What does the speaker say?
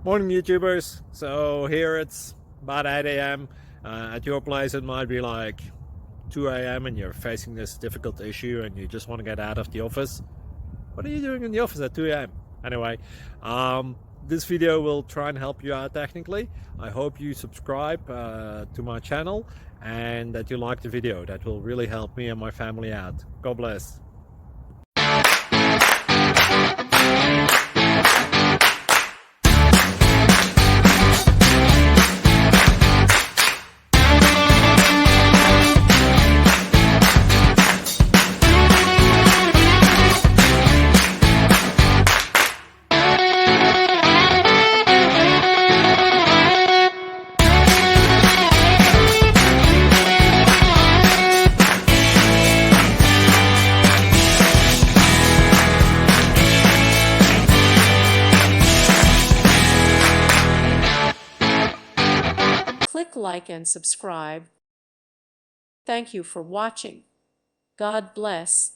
Morning, YouTubers. So here it's about 8 a.m. At your place, it might be like 2 a.m. and you're facing this difficult issue and you just want to get out of the office. What are you doing in the office at 2 a.m.? Anyway, this video will try and help you out technically. I hope you subscribe to my channel and that you like the video. That will really help me and my family out. God bless. Click like and subscribe. Thank you for watching. God bless.